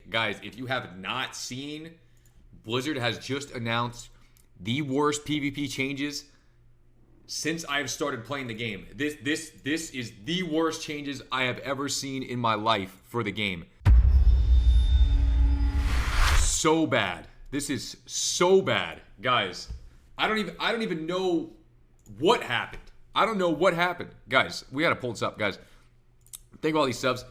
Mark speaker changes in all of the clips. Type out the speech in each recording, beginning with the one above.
Speaker 1: guys, if you have not seen, Blizzard has just announced the worst PvP changes since I have started playing the game. This is the worst changes I have ever seen in my life for the game. So bad. This is so bad, guys. I don't even know what happened. I don't know what happened, guys. We gotta pull this up, guys. Think of all these subs.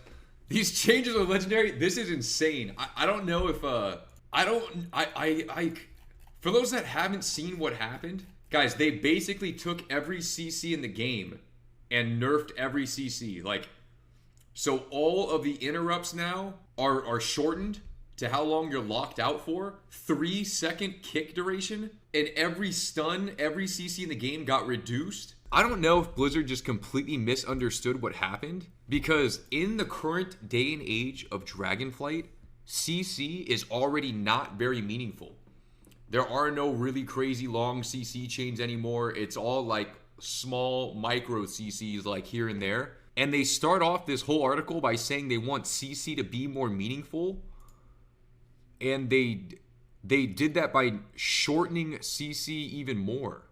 Speaker 1: These changes are legendary. This is insane. I don't know if for those that haven't seen what happened, guys, they basically took every CC in the game and nerfed every CC. Like, so all of the interrupts now are shortened to how long you're locked out for. 3-second kick duration. And every stun, every CC in the game got reduced. I don't know if Blizzard just completely misunderstood what happened, because in the current day and age of Dragonflight, CC is already not very meaningful. There are no really crazy long CC chains anymore. It's all like small micro CCs like here and there. And they start off this whole article by saying they want CC to be more meaningful. And they did that by shortening CC even more,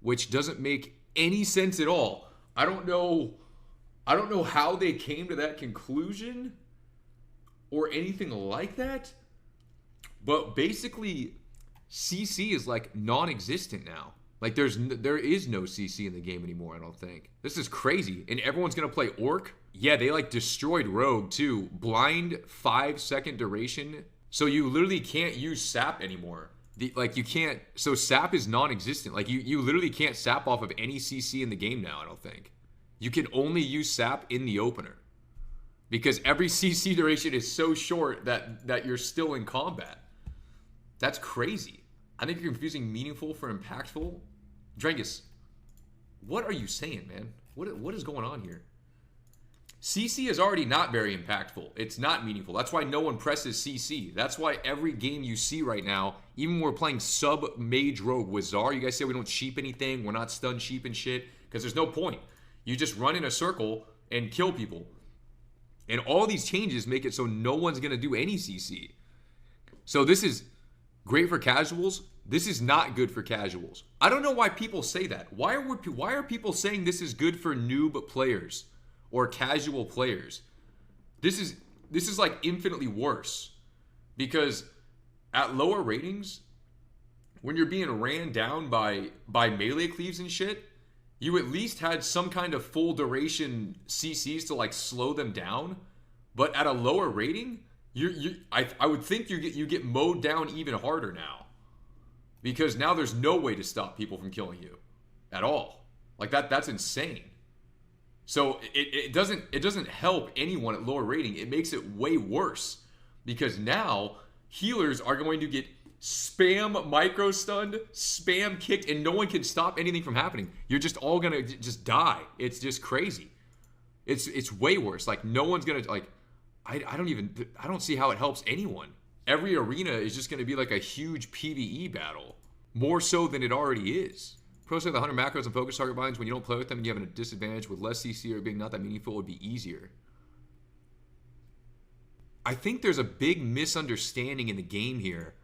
Speaker 1: which doesn't make any sense at all. I don't know how they came to that conclusion or anything like that. But basically, CC is like non-existent now. Like there is no CC in the game anymore, I don't think. This is crazy. And everyone's gonna play Orc. Yeah, they like destroyed Rogue too. Blind 5-second duration. So you literally can't use sap anymore. You can't. So sap is non-existent. Like you literally can't sap off of any CC in the game now, I don't think. You can only use sap in the opener, because every CC duration is so short that you're still in combat. That's crazy. I think you're confusing meaningful for impactful. Drengus, what are you saying, man? What is going on here? CC is already not very impactful. It's not meaningful. That's why no one presses CC. That's why every game you see right now, even when we're playing sub-mage rogue with Czar, you guys say we don't sheep anything, we're not stun sheep and shit, because there's no point. You just run in a circle and kill people. And all these changes make it so no one's going to do any CC. So this is great for casuals. This is not good for casuals. I don't know why people say that. Why are people saying this is good for noob players or casual players? This is like infinitely worse, because at lower ratings, when you're being ran down by melee cleaves and shit, you at least had some kind of full duration CCs to like slow them down. But at a lower rating, I would think you get mowed down even harder now, because now there's no way to stop people from killing you at all. Like that's insane. So it doesn't help anyone at lower rating. It makes it way worse, because now healers are going to get spam micro stunned, spam kicked, and no one can stop anything from happening. You're just all gonna just die. It's just crazy. It's way worse. Like no one's gonna like. I don't see how it helps anyone. Every arena is just gonna be like a huge PvE battle, more so than it already is. Pros say the 100 macros and focus target binds, when you don't play with them and you have a disadvantage with less CC or being not that meaningful, would be easier. I think there's a big misunderstanding in the game here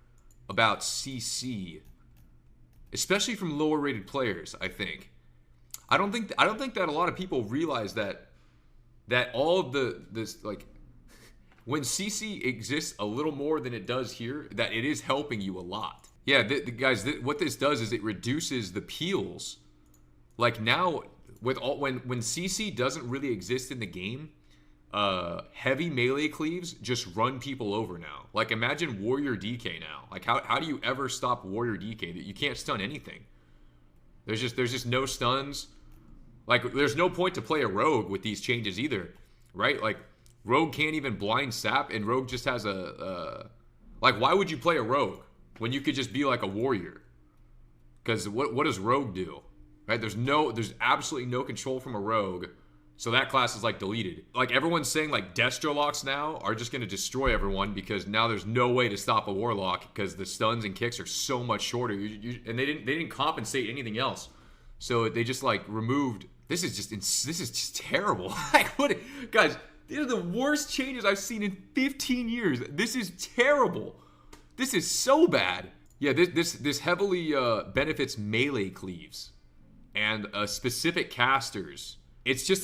Speaker 1: about CC, especially from lower rated players. I don't think that a lot of people realize that all of this like, when CC exists a little more than it does here, that it is helping you a lot. Yeah, guys, what this does is it reduces the peels. Like now, when CC doesn't really exist in the game, heavy melee cleaves just run people over now. Like imagine Warrior DK now. Like how do you ever stop Warrior DK? You can't stun anything. There's just no stuns. Like there's no point to play a rogue with these changes either, right? Like rogue can't even blind sap, and rogue just has like, why would you play a rogue when you could just be like a warrior? Because what does rogue do, right? There's absolutely no control from a rogue. So that class is like deleted. Like everyone's saying like Destrolocks now are just going to destroy everyone, because now there's no way to stop a Warlock because the stuns and kicks are so much shorter. And they didn't compensate anything else. So they just like removed. This is just terrible. Like what, guys? These are the worst changes I've seen in 15 years. This is terrible. This is so bad. Yeah, this heavily benefits melee cleaves and specific casters. It's just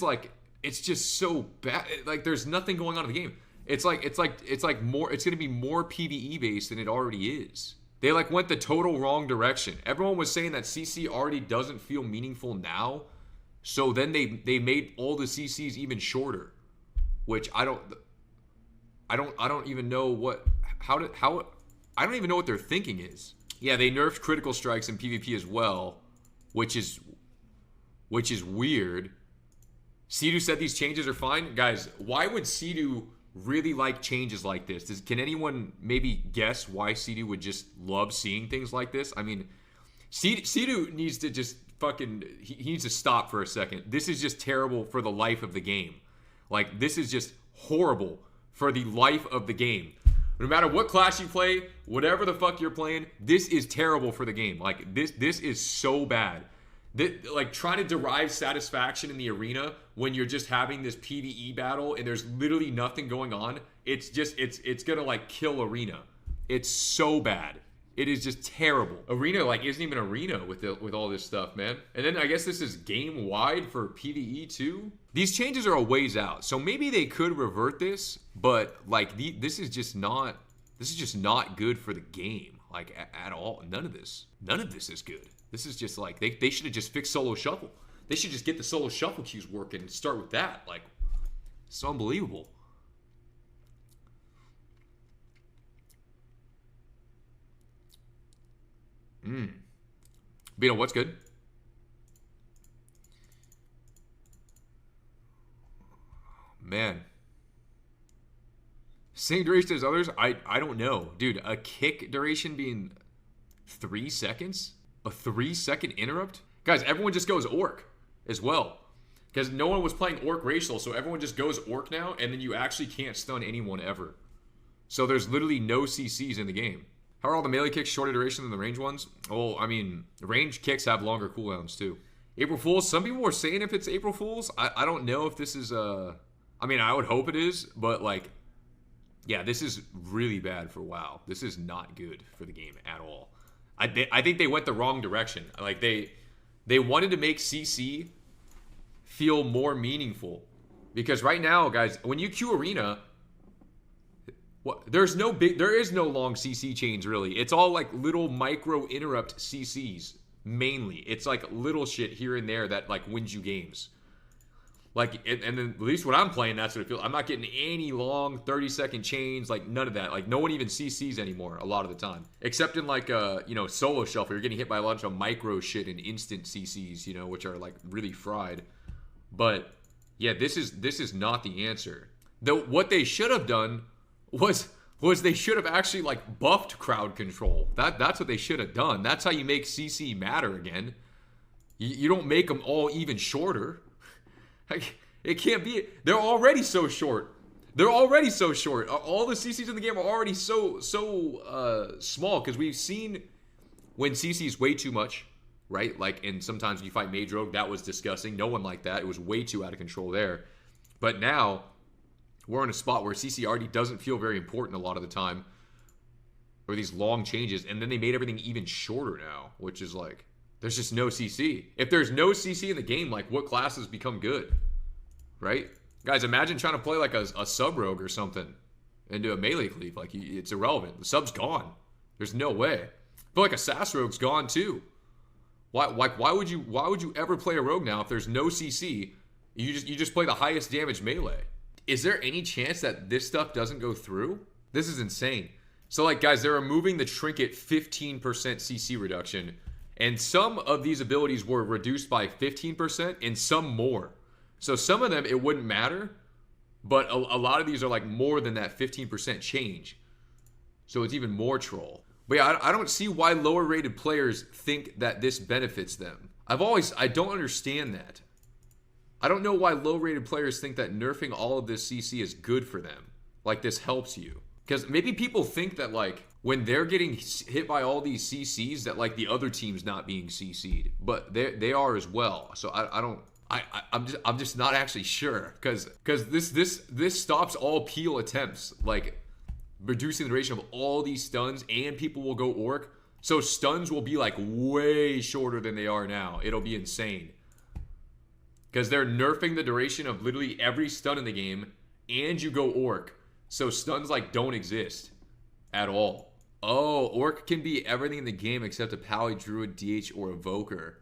Speaker 1: so bad. Like there's nothing going on in the game. It's gonna be more PvE based than it already is. They like went the total wrong direction. Everyone was saying that CC already doesn't feel meaningful now, so then they made all the CCs even shorter, which I don't even know I don't even know what their thinking is. Yeah, they nerfed critical strikes in PvP as well, which is weird. Sidu said these changes are fine. Guys, why would Sidu really like changes like this? Can anyone maybe guess why Sidu would just love seeing things like this? I mean, Sidu needs to just he needs to stop for a second. This is just terrible for the life of the game. Like, this is just horrible for the life of the game. No matter what class you play, whatever the fuck you're playing, this is terrible for the game. Like, this is so bad. Like, trying to derive satisfaction in the arena when you're just having this PvE battle and there's literally nothing going on, it's gonna like kill arena. It's so bad. It is just terrible. Arena like isn't even arena with all this stuff, man. And then I guess this is game wide for PvE too. These changes are a ways out, so maybe they could revert this, but like this is just not good for the game, like at all. None of this is good. This is just like they should have just fixed solo shuffle. They should just get the solo shuffle queues working and start with that. Like, it's unbelievable. Bino, what's good? Man. Same duration as others? I don't know. Dude, a kick duration being 3 seconds? A 3-second interrupt? Guys, everyone just goes orc as well. Because no one was playing orc racial, so everyone just goes orc now, and then you actually can't stun anyone ever. So there's literally no CCs in the game. How are all the melee kicks shorter duration than the range ones? Oh, I mean, range kicks have longer cooldowns too. April Fools? Some people were saying if it's April Fools. I don't know if this is, I mean, I would hope it is, but like, yeah, this is really bad for WoW. This is not good for the game at all. I think they went the wrong direction. Like, they wanted to make CC feel more meaningful. Because right now, guys, when you queue arena, there is no long CC chains really. It's all like little micro interrupt CCs mainly. It's like little shit here and there that like wins you games. Like, and then at least when I'm playing, that's what it feels. I'm not getting any long 30-second chains, like none of that. Like no one even CCs anymore a lot of the time, except in like solo shuffle. You're getting hit by a bunch of micro shit and instant CCs, which are like really fried. But yeah, this is not the answer. Though what they should have done was they should have actually like buffed crowd control. That's what they should have done. That's how you make CC matter again. You don't make them all even shorter. It can't be. They're already so short. All the CCs in the game are already so small, because we've seen when CC is way too much, right? Like, and sometimes when you fight Mage Rogue, that was disgusting. No one liked that. It was way too out of control there. But now we're in a spot where CC already doesn't feel very important a lot of the time, or these long changes, and then they made everything even shorter now, which is like, there's just no CC. If there's no CC in the game, like, what classes become good, right? Guys, imagine trying to play like a sub rogue or something and do a melee cleave. Like, it's irrelevant. The sub's gone. There's no way. I feel like a sass rogue's gone too. Why would you ever play a rogue now if there's no CC? You just play the highest damage melee. Is there any chance that this stuff doesn't go through? This is insane. So like, guys, they're removing the trinket 15% CC reduction, and some of these abilities were reduced by 15% and some more. So some of them, it wouldn't matter, but a lot of these are like more than that 15% change. So it's even more troll. But yeah, I don't see why lower rated players think that this benefits them. I don't understand that. I don't know why low rated players think that nerfing all of this CC is good for them. Like, this helps you. Because maybe people think that like, when they're getting hit by all these CCs, that like the other team's not being CC'd, but they are as well. So I don't I'm just not actually sure because this stops all peel attempts, like reducing the duration of all these stuns, and people will go orc. So stuns will be like way shorter than they are now. It'll be insane because they're nerfing the duration of literally every stun in the game, and you go orc, so stuns like don't exist at all. Oh, orc can be everything in the game except a pally, druid, DH, or evoker.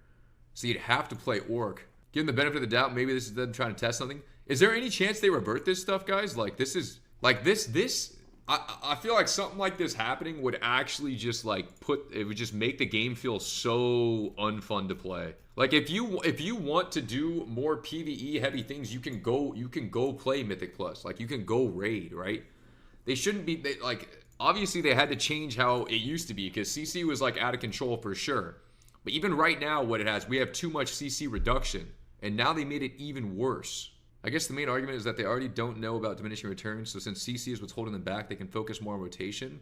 Speaker 1: So you'd have to play orc. Give them the benefit of the doubt. Maybe this is them trying to test something. Is there any chance they revert this stuff, guys? Like this is like this. I feel like something like this happening would actually just like it would just make the game feel so unfun to play. Like if you want to do more PvE heavy things, you can go play Mythic Plus. Like you can go raid, right? They shouldn't be like obviously they had to change how it used to be because CC was like out of control for sure. But even right now, what it has, we have too much CC reduction. And now they made it even worse. I guess the main argument is that they already don't know about diminishing returns, so since CC is what's holding them back, they can focus more on rotation.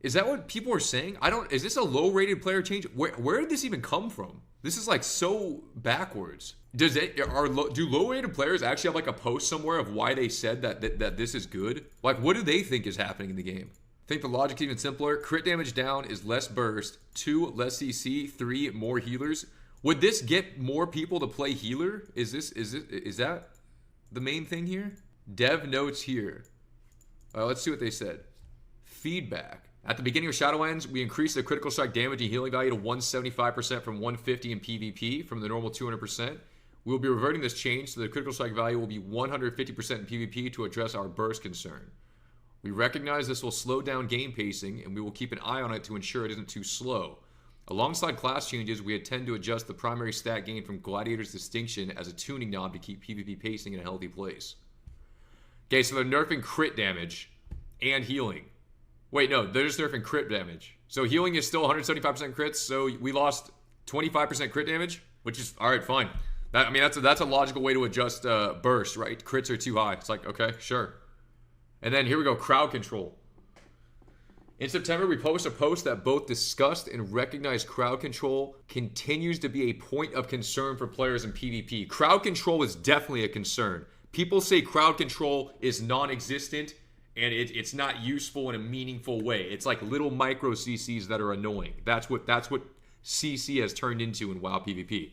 Speaker 1: Is that what people are saying? Is this a low-rated player change? Where did this even come from? This is like so backwards. Do low-rated players actually have like a post somewhere of why they said that this is good? Like, what do they think is happening in the game? I think the logic's even simpler. Crit damage down is less burst. 2, less CC. 3, more healers. Would this get more people to play healer? Is that the main thing here? Dev notes here. Let's see what they said. Feedback. At the beginning of Shadowlands, we increased the critical strike damage and healing value to 175% from 150 in PvP from the normal 200%. We will be reverting this change so the critical strike value will be 150% in PvP to address our burst concern. We recognize this will slow down game pacing, and we will keep an eye on it to ensure it isn't too slow. Alongside class changes, we intend to adjust the primary stat gain from Gladiator's Distinction as a tuning knob to keep PvP pacing in a healthy place. Okay, so they're nerfing crit damage and healing. Wait, no, they're just nerfing crit damage. So healing is still 175% crits, so we lost 25% crit damage, which is, alright, fine. That's a logical way to adjust burst, right? Crits are too high. It's like, okay, sure. And then here we go, crowd control. In September, we published a post that both discussed and recognized crowd control continues to be a point of concern for players in PvP. Crowd control is definitely a concern. People say crowd control is non-existent and it's not useful in a meaningful way. It's like little micro CCs that are annoying. That's what CC has turned into in WoW PvP.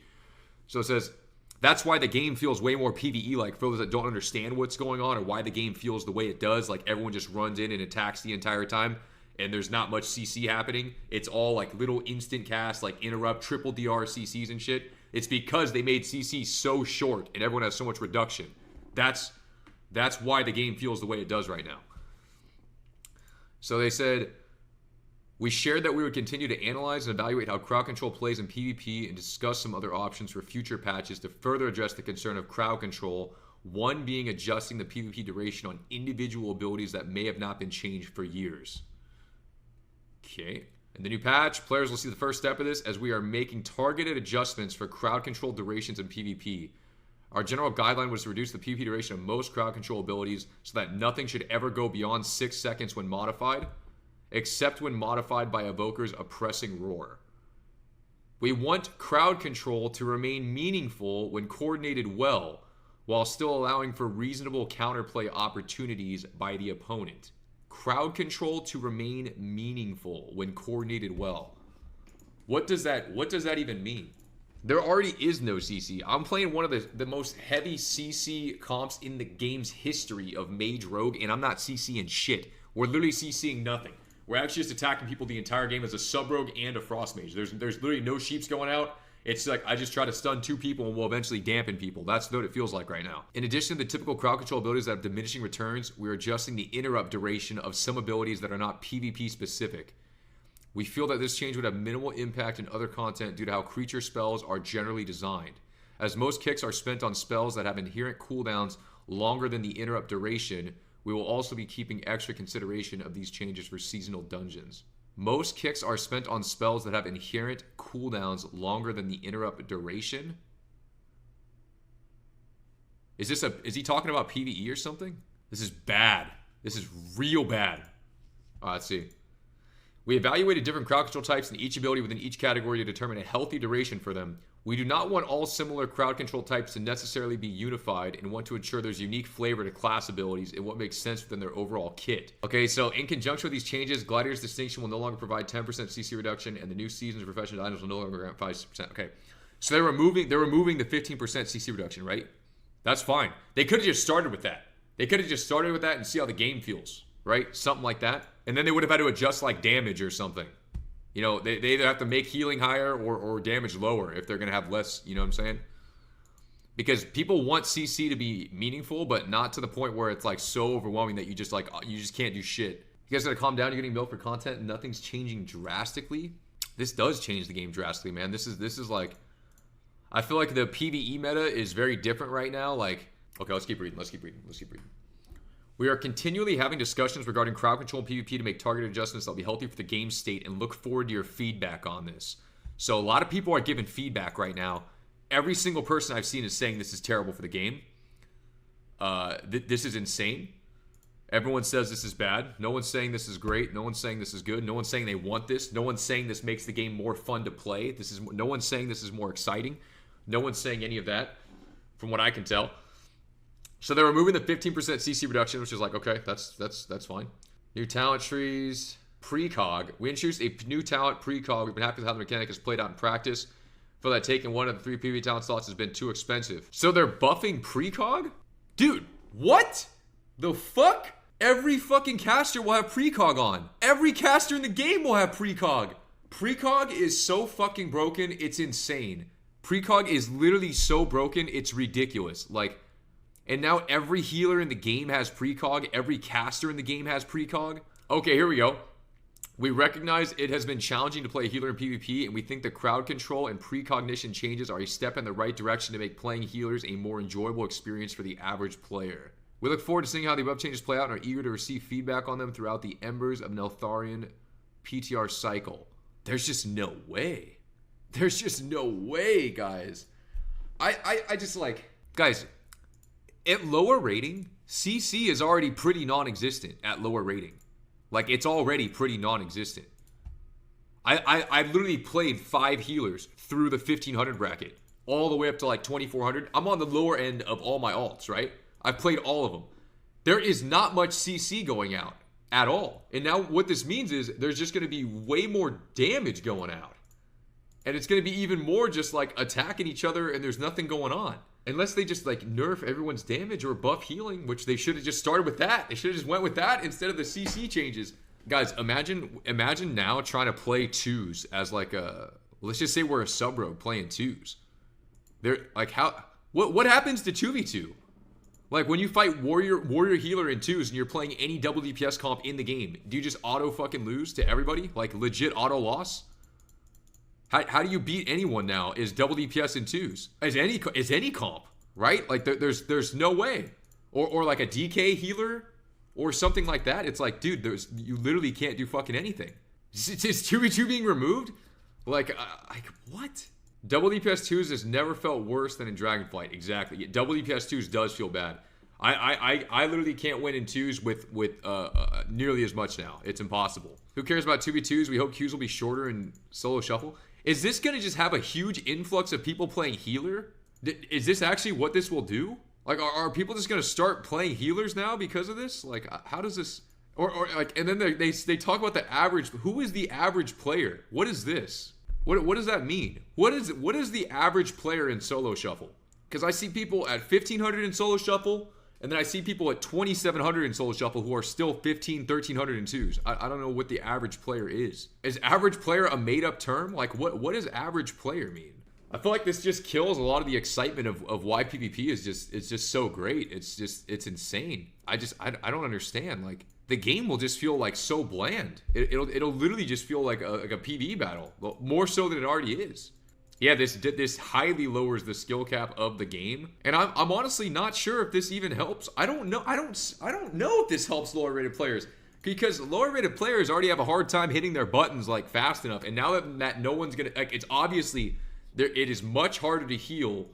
Speaker 1: So it says, that's why the game feels way more PvE-like for those that don't understand what's going on or why the game feels the way it does. Like everyone just runs in and attacks the entire time. And there's not much CC happening. It's all like little instant casts, like interrupt, triple DR CCs and shit. It's because they made CC so short and everyone has so much reduction. That's why the game feels the way it does right now. So they said, we shared that we would continue to analyze and evaluate how crowd control plays in PvP and discuss some other options for future patches to further address the concern of crowd control. One being adjusting the PvP duration on individual abilities that may have not been changed for years. Okay. In the new patch, players will see the first step of this as we are making targeted adjustments for crowd control durations in PvP. Our general guideline was to reduce the PvP duration of most crowd control abilities so that nothing should ever go beyond 6 seconds when modified, except when modified by Evoker's oppressing roar. We want crowd control to remain meaningful when coordinated well, while still allowing for reasonable counterplay opportunities by the opponent. Crowd control to remain meaningful when coordinated well. What does that even mean? There already is no CC. I'm playing one of the most heavy CC comps in the game's history of Mage Rogue, and I'm not CCing shit. We're literally CCing nothing. We're actually just attacking people the entire game as a sub-rogue and a frost mage. There's literally no sheeps going out. It's like I just try to stun 2 people and we'll eventually dampen people. That's what it feels like right now. In addition to the typical crowd control abilities that have diminishing returns, we're adjusting the interrupt duration of some abilities that are not PvP specific. We feel that this change would have minimal impact in other content due to how creature spells are generally designed. As most kicks are spent on spells that have inherent cooldowns longer than the interrupt duration, we will also be keeping extra consideration of these changes for seasonal dungeons. Most kicks are spent on spells that have inherent cooldowns longer than the interrupt duration. Is he talking about PvE or something? This is bad. This is real bad. Let's see. We evaluated different crowd control types and each ability within each category to determine a healthy duration for them. We do not want all similar crowd control types to necessarily be unified and want to ensure there's unique flavor to class abilities and what makes sense within their overall kit. Okay, so in conjunction with these changes, Gladiator's Distinction will no longer provide 10% CC reduction and the new Seasons of Professional items will no longer grant 5%. Okay, so they're removing the 15% CC reduction, right? That's fine. They could have just started with that. They could have just started with that and see how the game feels, right? Something like that. And then they would have had to adjust like damage or something. You know, they either have to make healing higher or damage lower if they're going to have less, you know what I'm saying? Because people want CC to be meaningful, but not to the point where it's like so overwhelming that you just can't do shit. You guys gotta calm down. You're getting milk for content and nothing's changing drastically. This does change the game drastically, man. This is like, I feel like the PvE meta is very different right now. Like, okay, let's keep reading. We are continually having discussions regarding crowd control and PvP to make targeted adjustments that will be healthy for the game state and look forward to your feedback on this. So a lot of people are giving feedback right now. Every single person I've seen is saying this is terrible for the game. This is insane. Everyone says this is bad. No one's saying this is great. No one's saying this is good. No one's saying they want this. No one's saying this makes the game more fun to play. No one's saying this is more exciting. No one's saying any of that, from what I can tell. So they're removing the 15% CC reduction, which is like, okay, that's fine. New talent trees, precog. We introduced a new talent, precog. We've been happy with how the mechanic is played out in practice. Feel that taking one of the 3 PvP talent slots has been too expensive. So they're buffing precog? Dude, what? The fuck? Every fucking caster will have precog on. Every caster in the game will have precog. Precog is so fucking broken, it's insane. Precog is literally so broken, it's ridiculous. Like, and now every healer in the game has precog. Every caster in the game has precog. Okay, here we go. We recognize it has been challenging to play a healer in PvP, and we think the crowd control and precognition changes are a step in the right direction to make playing healers a more enjoyable experience for the average player. We look forward to seeing how the above changes play out and are eager to receive feedback on them throughout the Embers of Neltharion PTR cycle. There's just no way. There's just no way, guys. I just like... Guys... At lower rating, CC is already pretty non-existent at lower rating. Like, it's already pretty non-existent. I've literally played 5 healers through the 1500 bracket, all the way up to like 2400. I'm on the lower end of all my alts, right? I've played all of them. There is not much CC going out at all. And now what this means is there's just going to be way more damage going out. And it's going to be even more just like attacking each other and there's nothing going on. Unless they just like nerf everyone's damage or buff healing, which they should have just started with that. They should have just went with that instead of the CC changes. Guys, imagine now trying to play 2s as like a, let's just say we're a sub-rogue playing 2s. They're like, what happens to 2v2? Like when you fight warrior healer in 2s and you're playing any double DPS comp in the game, do you just auto fucking lose to everybody? Like legit auto loss? How do you beat anyone now is double DPS in 2s? As any comp, right? Like there's no way. Or like a DK healer or something like that. It's like, dude, you literally can't do fucking anything. Is 2v2 being removed? Like what? Double DPS 2s has never felt worse than in Dragonflight. Exactly. Double DPS 2s does feel bad. I literally can't win in 2s with nearly as much now. It's impossible. Who cares about 2v2s? We hope queues will be shorter in solo shuffle. Is this going to just have a huge influx of people playing healer? Is this actually what this will do? Like, are people just going to start playing healers now because of this? Like, how does this... Or like, and then they talk about the average... Who is the average player? What is this? What does that mean? What is the average player in solo shuffle? Because I see people at 1500 in solo shuffle, and then I see people at 2700 in solo shuffle who are still 1300 in 2s. I don't know what the average player is. Is average player a made-up term? Like, what does average player mean? I feel like this just kills a lot of the excitement of why PvP is just so great. It's insane. I don't understand. Like, the game will just feel like so bland. It'll literally just feel like a PvE battle, more so than it already is. Yeah, this highly lowers the skill cap of the game, and I'm honestly not sure if this even helps. I don't know if this helps lower rated players, because lower rated players already have a hard time hitting their buttons like fast enough, and now that no one's gonna, like, it's obviously it is much harder to heal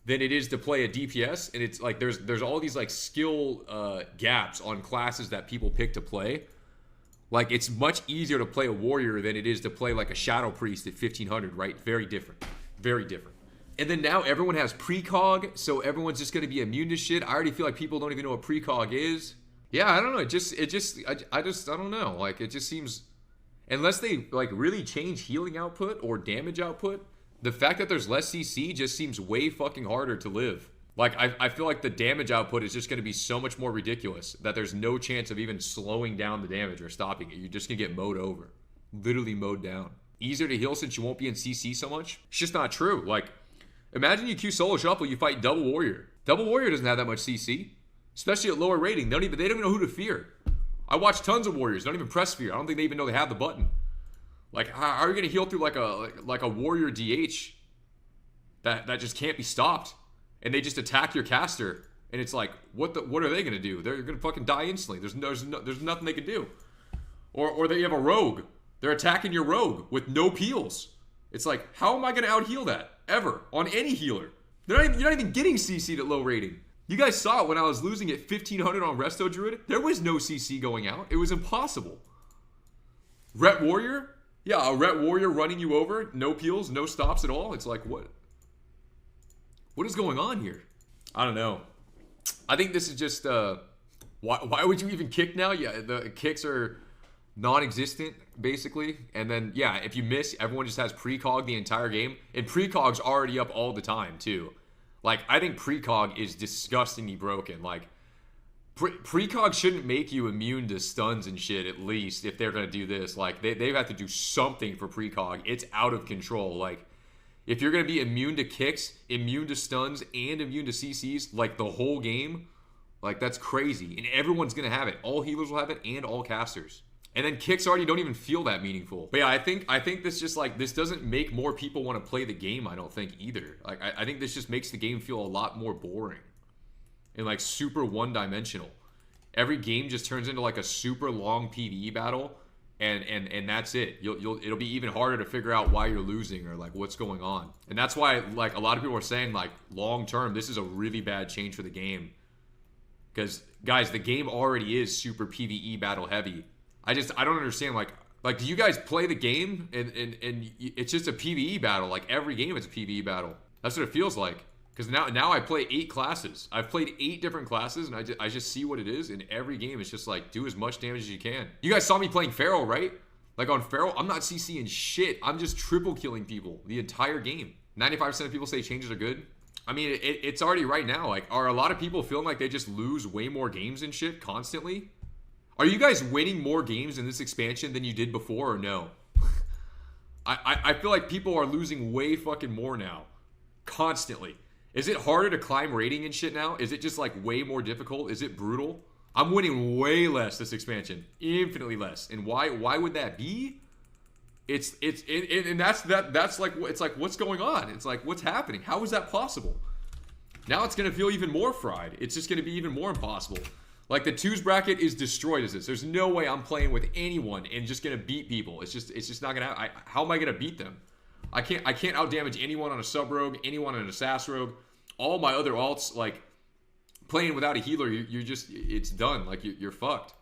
Speaker 1: than it is to play a DPS, and it's like there's all these like skill gaps on classes that people pick to play. Like, it's much easier to play a warrior than it is to play like a shadow priest at 1500, right? Very different. Very different. And then now everyone has precog, so everyone's just gonna be immune to shit. I already feel like people don't even know what precog is. Yeah, I don't know. I don't know. Like, it just seems, unless they like really change healing output or damage output, the fact that there's less CC just seems way fucking harder to live. Like, I feel like the damage output is just going to be so much more ridiculous that there's no chance of even slowing down the damage or stopping it. You're just going to get mowed over. Literally mowed down. Easier to heal since you won't be in CC so much? It's just not true. Like, imagine you queue solo shuffle, you fight Double Warrior. Double Warrior doesn't have that much CC. Especially at lower rating. They don't even know who to fear. I watch tons of Warriors. Don't even press fear. I don't think they even know they have the button. Like, how are you going to heal through like a Warrior DH that just can't be stopped? And they just attack your caster, and it's like, what are they gonna do? They're gonna fucking die instantly. There's nothing they can do. Or they have a rogue. They're attacking your rogue with no peels. It's like, how am I gonna out heal that ever on any healer? You're not even getting CC'd at low rating. You guys saw it when I was losing at 1500 on Resto Druid. There was no CC going out. It was impossible. Ret Warrior, yeah, a Ret Warrior running you over, no peels, no stops at all. It's like, what? What is going on here? I don't know. I think this is just, why would you even kick now? Yeah, the kicks are non-existent, basically. And then, yeah, if you miss, everyone just has precog the entire game. And precog's already up all the time, too. Like, I think precog is disgustingly broken. Like, precog shouldn't make you immune to stuns and shit, at least, if they're going to do this. Like, they have to do something for precog. It's out of control. Like, if you're going to be immune to kicks, immune to stuns, and immune to CCs, like the whole game, like that's crazy. And everyone's going to have it. All healers will have it, and all casters. And then kicks already don't even feel that meaningful. But yeah, I think this just like, this doesn't make more people want to play the game, I don't think either. Like, I think this just makes the game feel a lot more boring. And like super one-dimensional. Every game just turns into like a super long PvE battle. And that's it. It'll be even harder to figure out why you're losing or like what's going on. And that's why like a lot of people are saying like long term this is a really bad change for the game. Because guys, the game already is super PvE battle heavy. I don't understand like do you guys play the game and it's just a PvE battle? Like every game it's a PvE battle. That's what it feels like. Because now I play 8 classes. I've played 8 different classes, and I just see what it is. In every game, it's just like, do as much damage as you can. You guys saw me playing Feral, right? Like on Feral, I'm not CCing shit. I'm just triple killing people the entire game. 95% of people say changes are good. I mean, it's already right now. Like, are a lot of people feeling like they just lose way more games and shit constantly? Are you guys winning more games in this expansion than you did before, or no? I feel like people are losing way fucking more now. Constantly. Is it harder to climb rating and shit now? Is it just like way more difficult? Is it brutal? I'm winning way less this expansion, infinitely less. And why would that be? And that's like, it's like, what's going on? It's like, what's happening? How is that possible? Now it's gonna feel even more fried. It's just gonna be even more impossible. Like the 2s bracket is destroyed as this. There's no way I'm playing with anyone and just gonna beat people. It's just not gonna happen. How am I gonna beat them? I can't outdamage anyone on a sub rogue, anyone on an assassin rogue. All my other alts, like playing without a healer, you're just, it's done. Like you're fucked.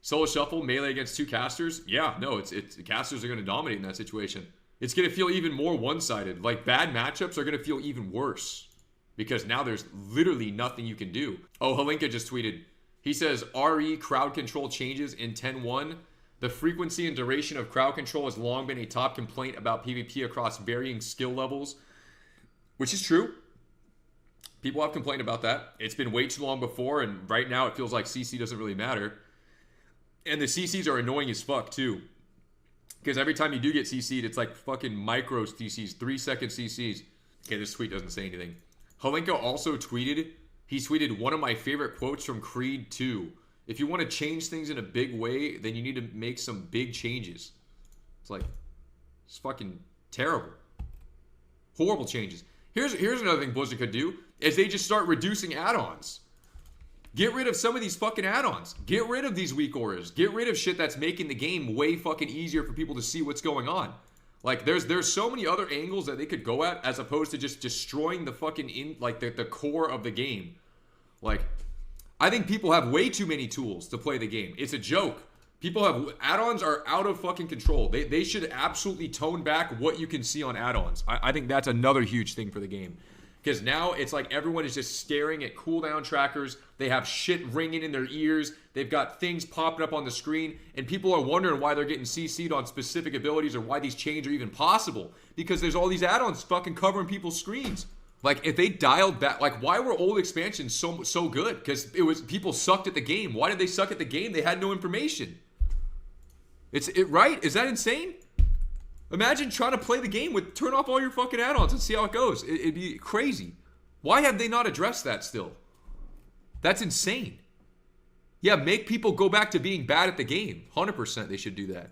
Speaker 1: Solo shuffle, melee against 2 casters. Yeah, no, it's casters are going to dominate in that situation. It's going to feel even more one-sided. Like bad matchups are going to feel even worse because now there's literally nothing you can do. Oh, Halinka just tweeted. He says, RE crowd control changes in 10.1. The frequency and duration of crowd control has long been a top complaint about PvP across varying skill levels, which is true. People have complained about that. It's been way too long before, and right now it feels like CC doesn't really matter. And the CCs are annoying as fuck, too. Because every time you do get CC'd, it's like fucking micro CCs, 3-second CCs. Okay, this tweet doesn't say anything. Halinka also tweeted, he tweeted one of my favorite quotes from Creed 2. If you want to change things in a big way, then you need to make some big changes. It's like, it's fucking terrible. Horrible changes. Here's another thing Blizzard could do, is they just start reducing add-ons. Get rid of some of these fucking add-ons. Get rid of these weak auras. Get rid of shit that's making the game way fucking easier for people to see what's going on. Like, there's so many other angles that they could go at as opposed to just destroying the fucking, the core of the game. Like, I think people have way too many tools to play the game. It's a joke. People have add-ons are out of fucking control. They should absolutely tone back what you can see on add-ons. I think that's another huge thing for the game. Because now it's like everyone is just staring at cooldown trackers. They have shit ringing in their ears. They've got things popping up on the screen. And people are wondering why they're getting CC'd on specific abilities or why these chains are even possible. Because there's all these add-ons fucking covering people's screens. Like, if they dialed back, like, why were old expansions so good? Because it was people sucked at the game. Why did they suck at the game? They had no information. Right? Is that insane? Imagine trying to play the game with turn off all your fucking add-ons and see how it goes. It'd be crazy. Why have they not addressed that still? That's insane. Yeah, make people go back to being bad at the game. 100% they should do that.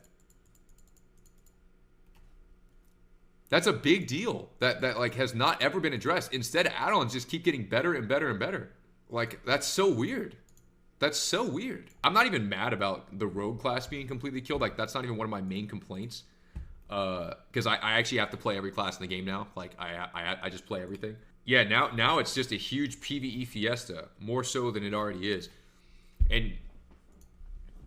Speaker 1: That's a big deal that like has not ever been addressed. Instead, add-ons just keep getting better and better and better. Like, that's so weird. That's so weird. I'm not even mad about the rogue class being completely killed. Like, that's not even one of my main complaints. Because I actually have to play every class in the game now. Like, I just play everything. Yeah, now it's just a huge PvE fiesta, more so than it already is. And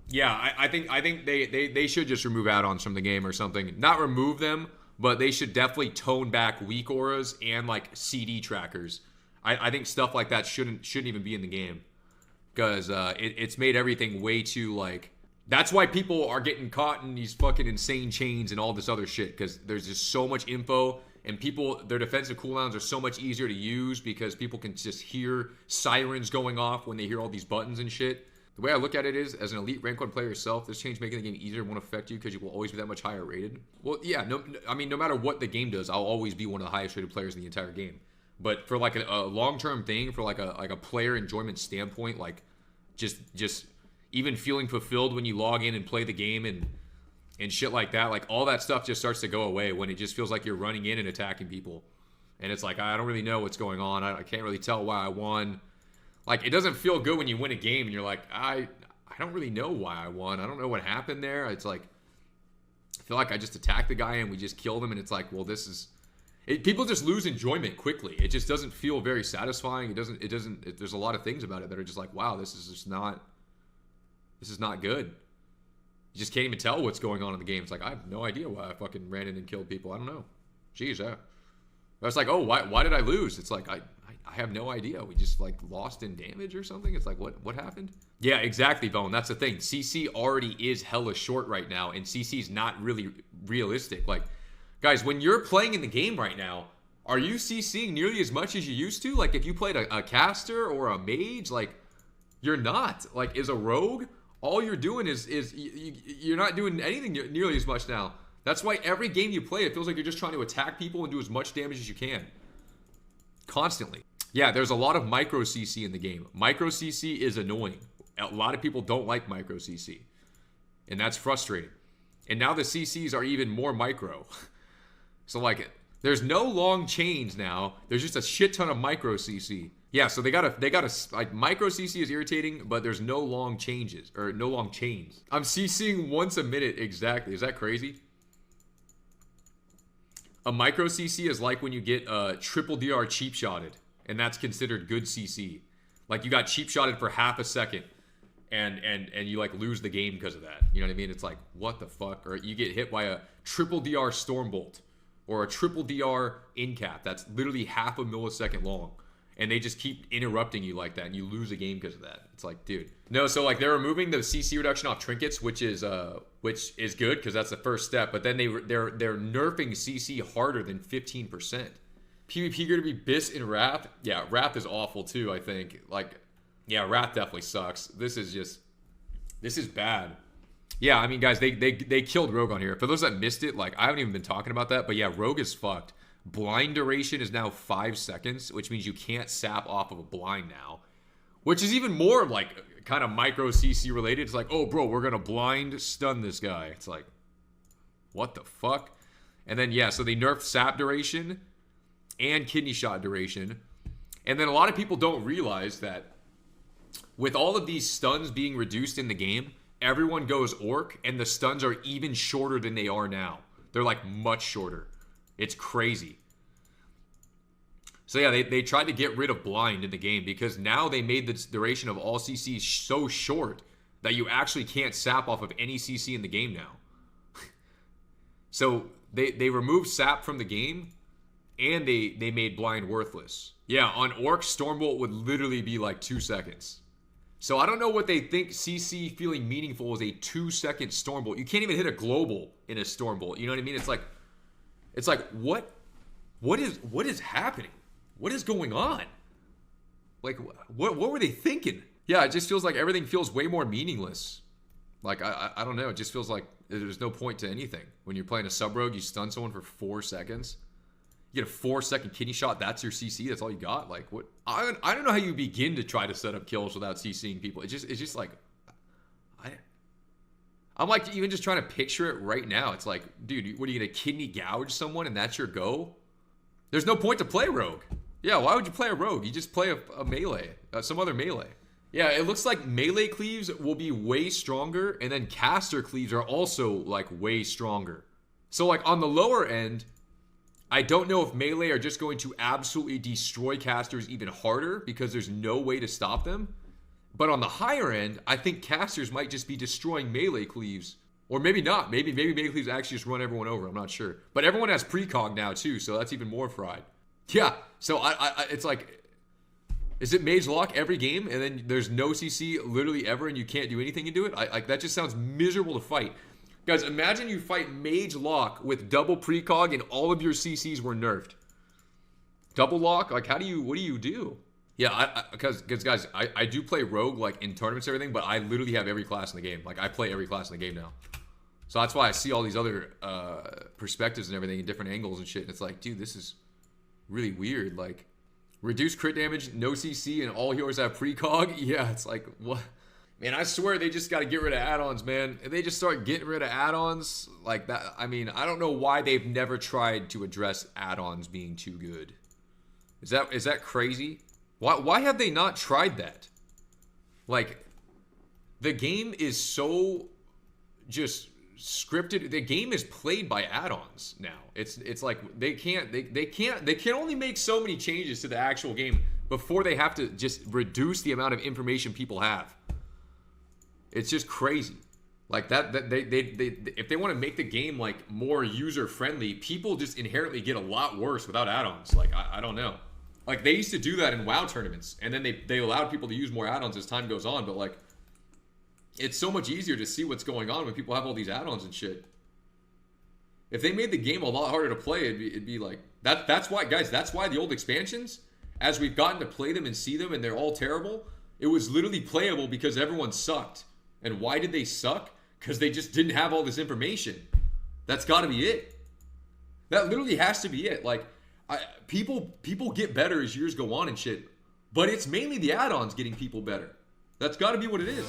Speaker 1: yeah, I think they should just remove add-ons from the game or something. Not remove them, but they should definitely tone back weak auras and like CD trackers. I think stuff like that shouldn't even be in the game. Because it's made everything way too, like... That's why people are getting caught in these fucking insane chains and all this other shit. Because there's just so much info. And people, their defensive cooldowns are so much easier to use. Because people can just hear sirens going off when they hear all these buttons and shit. The way I look at it is, as an elite rank 1 player yourself, this change making the game easier won't affect you because you will always be that much higher rated. Well, yeah, I mean, no matter what the game does, I'll always be one of the highest rated players in the entire game. But for like a long-term thing, for like a player enjoyment standpoint, like just even feeling fulfilled when you log in and play the game and shit like that, like all that stuff just starts to go away when it just feels like you're running in and attacking people. And it's like, I don't really know what's going on. I can't really tell why I won. Like, it doesn't feel good when you win a game and you're like, I don't really know why I won. I don't know what happened there. It's like, I feel like I just attacked the guy and we just killed him. And it's like, well, people just lose enjoyment quickly. It just doesn't feel very satisfying. There's a lot of things about it that are just like, wow, this is not good. You just can't even tell what's going on in the game. It's like, I have no idea why I fucking ran in and killed people. I don't know. Jeez, I was like, oh, why did I lose? It's like, I have no idea. We just like lost in damage or something. It's like, what happened? Yeah, exactly, Bone. That's the thing. CC already is hella short right now, and CC's not really realistic. Like, guys, when you're playing in the game right now, are you CCing nearly as much as you used to? Like, if you played a caster or a mage, like, you're not. Like, as a rogue, all you're doing is you're not doing anything nearly as much now. That's why every game you play, it feels like you're just trying to attack people and do as much damage as you can. Constantly. Yeah, there's a lot of micro CC in the game. Micro CC is annoying. A lot of people don't like micro CC. And that's frustrating. And now the CCs are even more micro. So like, there's no long chains now. There's just a shit ton of micro CC. Yeah, so they gotta like, micro CC is irritating, but there's no long changes or no long chains. I'm CCing once a minute exactly. Is that crazy? A micro CC is like when you get triple DR cheap shotted, and that's considered good CC. Like, you got cheap shotted for half a second, and you like lose the game because of that. You know what I mean? It's like, what the fuck? Or you get hit by a triple DR Stormbolt or a triple DR Incap. That's literally half a millisecond long. And they just keep interrupting you like that, and you lose a game because of that. It's like, dude. No, so like, they're removing the CC reduction off trinkets, which is good because that's the first step. But then they're nerfing CC harder than 15%. PvP going to be Biss and Wrath? Yeah, Wrath is awful too, I think. Like, yeah, Wrath definitely sucks. This is bad. Yeah, I mean, guys, they killed Rogue on here. For those that missed it, like, I haven't even been talking about that, but yeah, Rogue is fucked. Blind duration is now 5 seconds, which means you can't sap off of a blind now. Which is even more, like, kind of micro CC related. It's like, oh, bro, we're going to blind stun this guy. It's like, what the fuck? And then, yeah, so they nerfed sap duration and kidney shot duration. And then a lot of people don't realize that with all of these stuns being reduced in the game, everyone goes orc, and the stuns are even shorter than they are now. They're, like, much shorter. It's crazy. So yeah, they tried to get rid of blind in the game because now they made the duration of all CCs so short that you actually can't sap off of any CC in the game now. So they removed sap from the game, and they made blind worthless. Yeah, on Orc, Stormbolt would literally be like 2 seconds. So I don't know what they think CC feeling meaningful is a 2-second Stormbolt. You can't even hit a global in a Stormbolt. You know what I mean? It's like what is happening? What is going on? Like what were they thinking? Yeah, it just feels like everything feels way more meaningless. Like I don't know. It just feels like there's no point to anything. When you're playing a sub rogue, you stun someone for 4 seconds. You get a 4-second kidney shot. That's your CC. That's all you got. Like what? I don't know how you begin to try to set up kills without CCing people. It's just like I'm like even just trying to picture it right now. It's like, dude, what are you gonna kidney gouge someone and that's your go? There's no point to play rogue. Yeah, why would you play a rogue? You just play a melee, some other melee. Yeah, it looks like melee cleaves will be way stronger, and then caster cleaves are also like way stronger. So like on the lower end, I don't know if melee are just going to absolutely destroy casters even harder because there's no way to stop them. But on the higher end, I think casters might just be destroying melee cleaves. Or maybe not. Maybe melee cleaves actually just run everyone over. I'm not sure. But everyone has precog now too, so that's even more fried. Yeah, so it's like, is it mage lock every game and then there's no CC literally ever and you can't do anything to do it? Like that just sounds miserable to fight. Guys, imagine you fight mage lock with double precog and all of your CCs were nerfed. Double lock? Like what do you do? Yeah, because guys, I do play rogue like in tournaments and everything, but I literally have every class in the game. Like I play every class in the game now. So that's why I see all these other perspectives and everything in different angles and shit. And it's like, dude, this is really weird. Like, reduce crit damage, no CC, and all heroes have precog. Yeah, it's like, what? Man, I swear they just got to get rid of add-ons, man. If they just start getting rid of add-ons like that, I mean, I don't know why they've never tried to address add-ons being too good. Is that crazy? Why have they not tried that? Like, the game is so just scripted. The game is played by add-ons now. It's like they can only make so many changes to the actual game before they have to just reduce the amount of information people have. It's just crazy. Like that they if they want to make the game like more user friendly, people just inherently get a lot worse without add-ons. Like I don't know. Like they used to do that in WoW tournaments, and then they allowed people to use more add-ons as time goes on, but like it's so much easier to see what's going on when people have all these add-ons and shit. If they made the game a lot harder to play, it'd be like that. That's why, guys, that's why the old expansions, as we've gotten to play them and see them and they're all terrible, it was literally playable because everyone sucked. And why did they suck? Because they just didn't have all this information. That's got to be it. That literally has to be it. Like, people get better as years go on and shit, but it's mainly the add-ons getting people better. That's got to be what it is.